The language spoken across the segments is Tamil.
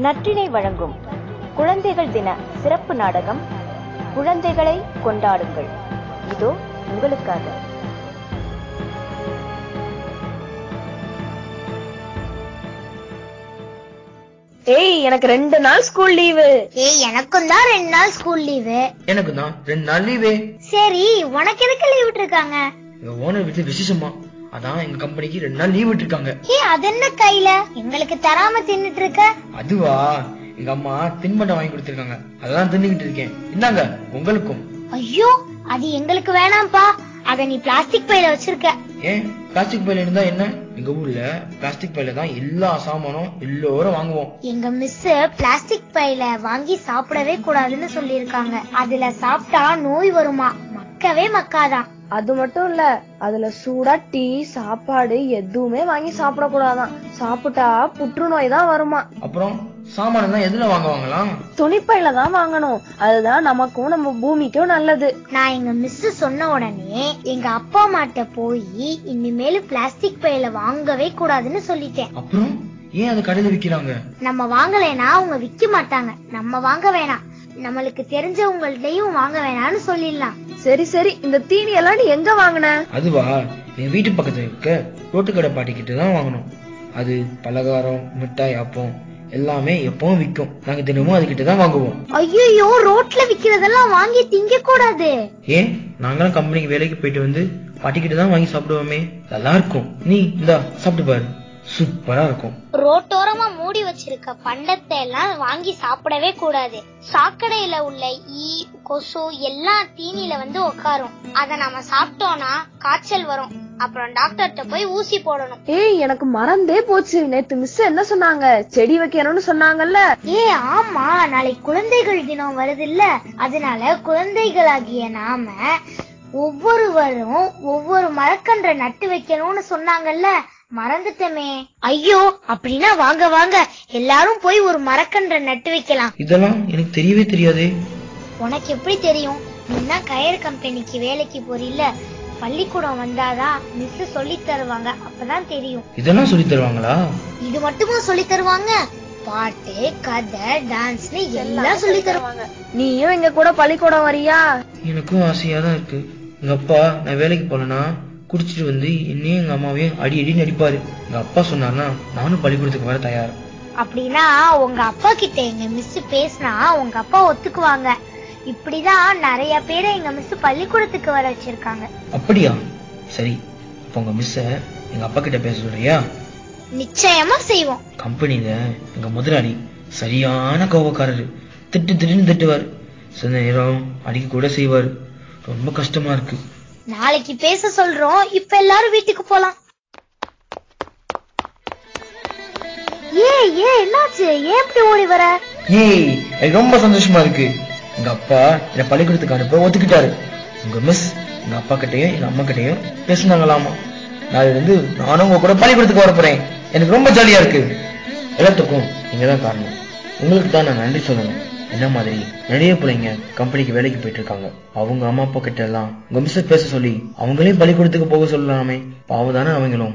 நற்றினை வழங்கும் குழந்தைகள் தின சிறப்பு நாடகம் குழந்தைகளை கொண்டாடுங்கள். இதோ உங்களுக்காக. ஏய், எனக்கு 2 நாள் ஸ்கூல் லீவு. ஏய், எனக்கும் தான் 2 நாள் ஸ்கூல் லீவு. எனக்கு தான் 2 நாள் லீவு. சரி, உனக்கு எதுக்கு லீவ் விட்டுருக்காங்க? எங்க ஓனர் வீட்டு விசேஷமா, அதான் எங்க கம்பெனிக்கு 2 நாள் லீவ் விட்டுருக்காங்க. ஏய், அது என்ன கையில எங்களுக்கு தராம தின்னுட்டு இருக்க? அதுவா, எங்க அம்மா தின்பண்டம் வாங்கி கொடுத்திருக்காங்க, அதான் தின்னுகிட்டு இருக்கேன். இந்தாங்க உங்களுக்கும். ஐயோ, அது எங்களுக்கு வேணாம்பா. அத நீ பிளாஸ்டிக் பையில வச்சிருக்க. ஏன் பிளாஸ்டிக் பையில இருந்தா என்ன? எங்க ஊர்ல பிளாஸ்டிக் பையில தான் எல்லா சாமானும் எல்லோரும் வாங்குவோம். எங்க மிஸ் பிளாஸ்டிக் பையில வாங்கி சாப்பிடவே கூடாதுன்னு சொல்லிருக்காங்க. அதுல சாப்பிட்டா நோய் வருமா, மக்கவே மக்காதான். அது மட்டும் இல்ல, அதுல சூடா டீ சாப்பாடு எதுவுமே வாங்கி சாப்பிட கூடாதான். சாப்பிட்டா புற்றுநோய் தான் வருமா. அப்புறம் சாமானெல்லாம் எதுல வாங்குவாங்களாம்? துணிப்பையில தான் வாங்கணும். அதுதான் நமக்கும் நம்ம பூமிக்கும் நல்லது. நான் எங்க மிஸ் சொன்ன உடனே எங்க அப்பா அம்மாட்ட போய் இனிமேல் பிளாஸ்டிக் பையில வாங்கவே கூடாதுன்னு சொல்லிட்டேன். அப்புறம் ஏன் அது கடையில விக்கிறாங்க? நம்ம வாங்கலைன்னா அவங்க விக்க மாட்டாங்க. நம்ம வாங்க வேணாம், நம்மளுக்கு தெரிஞ்சவங்கள்ட்டையும் வாங்க வேணாம்னு சொல்லிடலாம். சரி சரி, இந்த தீனி எல்லாம் நீ எங்க வாங்கின? அதுவா, என் வீட்டு பக்கத்துல இருக்க ரோட்டு கடை பாட்டி கிட்ட தான் வாங்கணும். அது பலகாரம், மிட்டாய், அப்பம் எல்லாமே எப்பவும் விற்கும். நாங்க தினமும் அதுகிட்ட தான் வாங்குவோம். ஐயோ, ரோட்ல விக்கிறதெல்லாம் வாங்கி திங்க கூடாது. ஏன், நாங்களும் கம்பெனிக்கு வேலைக்கு போயிட்டு வந்து பாட்டி கிட்ட தான் வாங்கி சாப்பிடுவோமே, நல்லா இருக்கும். நீ இந்தா சாப்பிட்டு பாரு, சூப்பரா இருக்கும். ரோட்டோரமா மூடி வச்சிருக்க பண்டத்தை எல்லாம் வாங்கி சாப்பிடவே கூடாது. சாக்கடையில உள்ள ஈ, கொசு எல்லாம் தீனில வந்து உட்காரும். அத நாம சாப்பிட்டோம்னா காய்ச்சல் வரும். அப்புறம் டாக்டர்கிட்ட போய் ஊசி போடணும். ஏய், எனக்கு மறந்தே போச்சு. நேத்து மிஸ் என்ன சொன்னாங்க? செடி வைக்கணும்னு சொன்னாங்கல்ல. ஆமா, நாளைக்கு குழந்தைகள் தினம் வருது இல்ல, அதனால குழந்தைகளாகிய நாம ஒவ்வொருவரும் ஒவ்வொரு மரக்கன்றை நட்டு வைக்கணும்னு சொன்னாங்கல்ல, மறந்துட்டமே. ஐயோ, அப்படின்னா வாங்க வாங்க எல்லாரும் போய் ஒரு மரக்கன்றை நட்டு வைக்கலாம். இதெல்லாம் எனக்கு தெரியவே தெரியாதே. உனக்கு எப்படி தெரியும்? நீனா கயிறு கம்பெனிக்கு வேலைக்கு போறீல்ல, பள்ளிக்கூடம் வந்தாதான் மிஸ் சொல்லி தருவாங்க, அப்பதான் தெரியும். இதெல்லாம் சொல்லி தருவாங்களா? இது மட்டுமா சொல்லி தருவாங்க? பாட்டு, கதை, டான்ஸ்னு எல்லாம் சொல்லி தருவாங்க. நீயும் எங்க கூட பள்ளிக்கூடம் வரியா? எனக்கும் ஆசையா தான் இருக்கு. எங்க அப்பா நான் வேலைக்கு போலனா குடிச்சிட்டு வந்து என்னையும் எங்க அம்மாவையும் அடி அடின்னு அடிப்பாரு. எங்க அப்பா சொன்னார்னா நானும் பள்ளிக்கூடத்துக்கு வர தயார். அப்படின்னா உங்க அப்பா கிட்ட எங்க மிஸ் பேசினா உங்க அப்பா ஒத்துக்குவாங்க. இப்படிதான் நிறைய பேரை எங்க மிஸ் பள்ளிக்கூடத்துக்கு வர வச்சிருக்காங்க. அப்படியா? சரி, அப்ப உங்க மிஸ்ஸ எங்க அப்பா கிட்ட பேச சொல்றியா? நிச்சயமா செய்வோம். கம்பெனில எங்க முதலாளி சரியான கோபக்காரரு. திட்டு திட்டுன்னு திட்டுவார், சில நேரம் அடிக்க கூட செய்வாரு. ரொம்ப கஷ்டமா இருக்கு. நாளைக்கு பேச சொல்றோம். இப்ப எல்லாரும் வீட்டுக்கு போலாம். என்னாச்சு? ஏன் இப்படி ஓடி வர? எனக்கு ரொம்ப சந்தோஷமா இருக்கு. எங்க அப்பா என்ன பள்ளிக்கூடத்துக்கு அனுப்ப ஒத்துக்கிட்டாரு. உங்க மிஸ் எங்க அப்பா கிட்டையும் எங்க அம்மா கிட்டையும் பேசினாங்களாமா. நாளைல இருந்து நானும் உங்க கூட பள்ளிக்கூடத்துக்கு வர போறேன். எனக்கு ரொம்ப ஜாலியா இருக்கு. எல்லாத்துக்கும் நீங்க தான் காரணம். உங்களுக்கு தான் நான் நன்றி சொல்லணும். என்ன மாதிரி நிறைய பிள்ளைங்க கம்பெனிக்கு வேலைக்கு போயிட்டு இருக்காங்க. அவங்க அம்மா அப்பா கிட்ட எல்லாம் உங்க மிஸ் பேச சொல்லி அவங்களையும் பள்ளிக்கூடத்துக்கு போக சொல்லலாமே. பாவம் தானே அவங்களும்.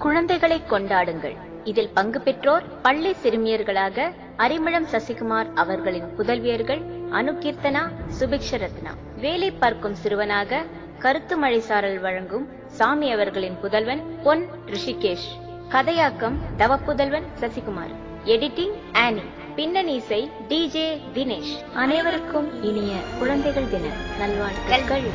குழந்தைகளை கொண்டாடுங்கள். இதில் பங்கு பெற்றோர் பள்ளி சிறுமியர்களாக அரிமளம் சசிகுமார் அவர்களின் புதல்வியர்கள் அனுகீர்த்தனா, சுபிக்ஷரத்னா. வேலை பார்க்கும் சிறுவனாக கருத்து மழை சாரல் வழங்கும் சாமி அவர்களின் புதல்வன் பொன் ரிஷிகேஷ். கதையாக்கம் தவ புதல்வன் சசிகுமார். எடிட்டிங் ஆனி. பின்னணி இசை DJ தினேஷ். அனைவருக்கும் இனிய குழந்தைகள் தின நல்வாழ்த்துக்கள்.